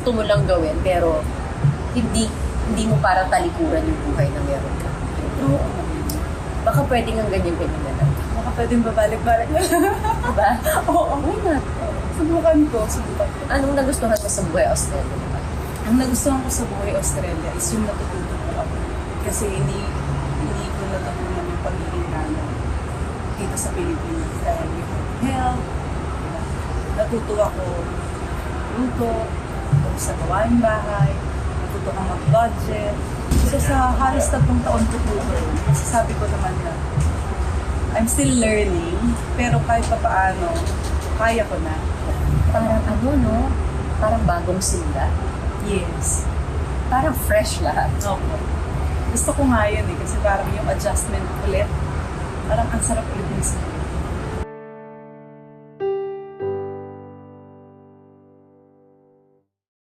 gusto mo lang gawin, pero hindi mo para talikuran yung buhay na meron ka. Oo. Baka pwedeng ang ganyan-ganyan na lang. Baka pwedeng babalik-balik na. Diba? Oo. Why not? Subukan ko. Anong nagustuhan mo sa buhay Australia? Diba? Ang nagustuhan ko sa buhay Australia is yung natututo ko ako. Kasi hindi ko natutunan yung pagiging nanay dito sa Pilipinas. Dahil yung health, natuto ako luto, natuto sa gawain bahay, natuto kang mag-budget. So sa halos 3 taon ko po sabi ko naman na I'm still learning, pero kahit pa paano, kaya ko na. Parang no? Parang bagong simula. Yes. Parang fresh lahat. Opo. Gusto ko nga yun kasi parang yung adjustment ulit, parang ang sarap ulit ng